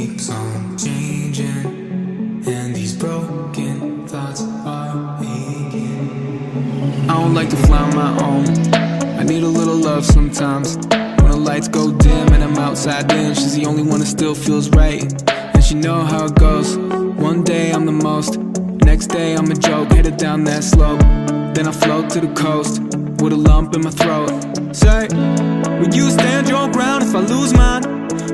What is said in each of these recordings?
keeps on changing, and these broken thoughts are aching. I don't like to fly on my own, I need a little love sometimes. When the lights go dim and I'm outside in, she's the only one that still feels right. And she know how it goes, one day I'm the most, next day I'm a joke, headed down that slope. Then I float to the coast, with a lump in my throat. Say, will you stand your ground if I lose mine?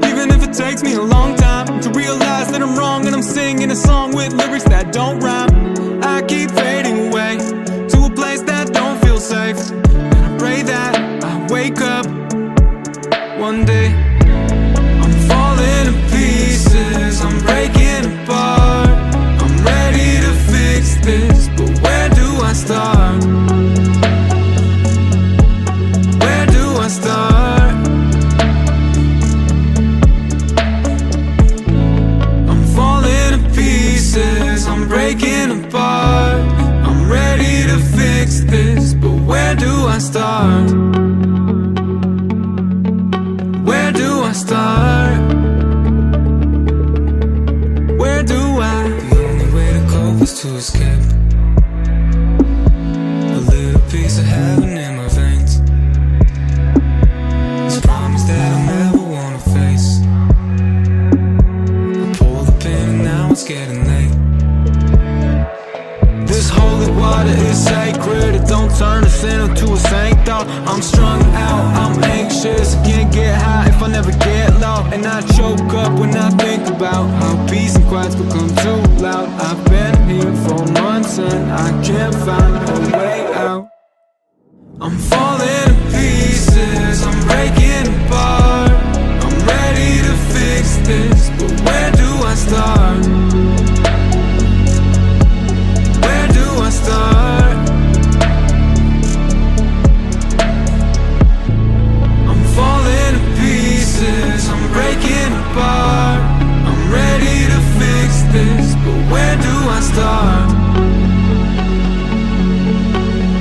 Even if it takes me a long time to realize that I'm wrong and I'm singing a song with lyrics that don't rhyme. I keep fading away to a place that don't feel safe, and I pray that I wake up one day. I'm falling to pieces, I'm breaking apart. I'm ready to fix this, but where do I start? Where do I start? I'm falling to pieces, I'm breaking apart. I'm ready to fix this, but where do I start? Where do I start? Where do I? The only way to cope is to escape. A little piece of heaven in my veins. This promise that I'll never wanna face. I pulled the pin and now it's getting late. This holy water is sacred, it don't turn a sinner to a saint though. I'm strung out, I'm anxious, I can't get high if I never get low. And I choke up when I think about how peace and quiet's become too loud. I've been here for months and I can't find a way out. I'm falling to pieces, I'm breaking apart. I'm ready to fix this, but where do I start? Where do I start? I'm falling to pieces, I'm breaking apart. I'm ready to fix this, but where do I start?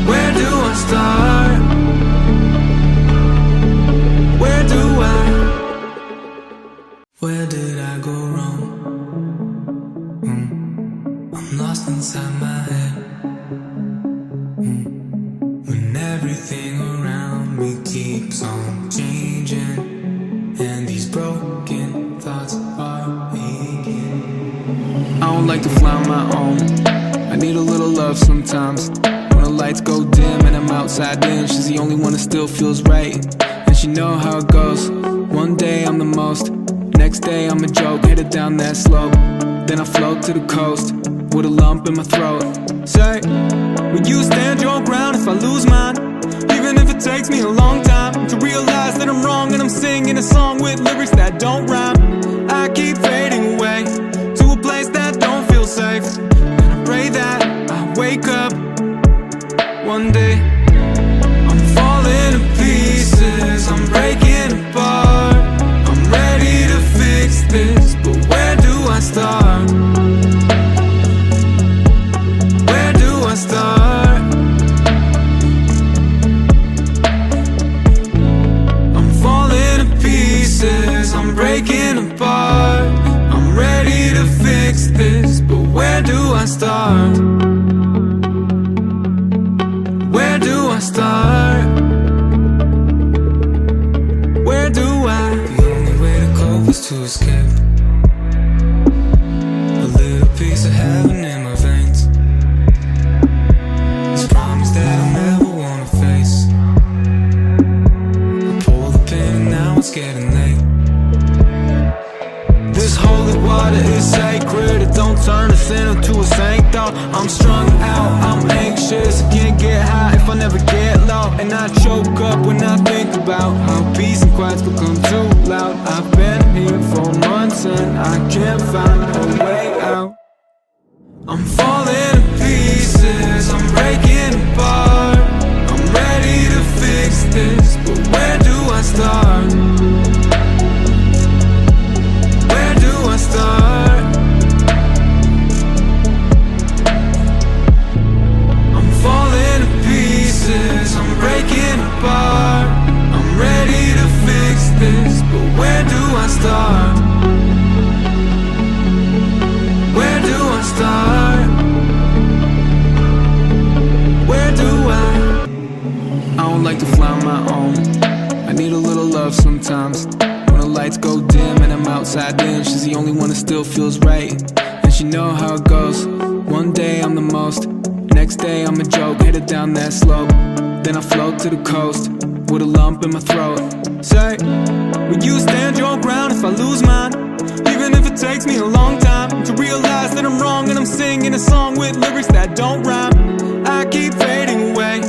Where do I start? Where do I? Where did I go wrong? I'm lost inside my head. When everything around me keeps on changing, and these broken thoughts are aching. I don't like to fly on my own, I need a little love sometimes. When the lights go dim and I'm outside in, she's the only one that still feels right. And she know how it goes, one day I'm the most, next day I'm a joke, headed down that slope. Then I float to the coast, with a lump in my throat. Say, will you stand your ground if I lose mine? Even if it takes me a long time to realize that I'm wrong and I'm singing a song with lyrics that don't rhyme. I keep fading away to a place that don't feel safe, and I pray that I wake up one day. I'm falling to pieces, I'm breaking apart. I'm ready to fix this, but where do I start? Where do I start? I'm falling to pieces, I'm breaking apart. I'm ready to fix this, but where do I start? Where do I start? Where do I? The only way to cope is to escape. A little piece of heaven in my veins. This promise that I'll never wanna face. I pulled the pin and now it's getting late. This holy water is sacred, it don't turn a sinner to a saint though. I'm strung out, I'm anxious, I can't get high if I never get low. And I choke up when I think about how peace and quiet's become too loud. I've been here for months and I can't find a way out. I'm falling to pieces, I'm breaking apart. I'm ready to fix this, but where do I start? Where do I start? I'm falling to pieces, I'm breaking apart. I'm ready to fix this, but where do I start? upside down. She's the only one that still feels right, and she know how it goes. One day I'm the most, next day I'm a joke. Headed down that slope, then I float to the coast with a lump in my throat. Say, will you stand your ground if I lose mine? Even if it takes me a long time to realize that I'm wrong and I'm singing a song with lyrics that don't rhyme. I keep fading away,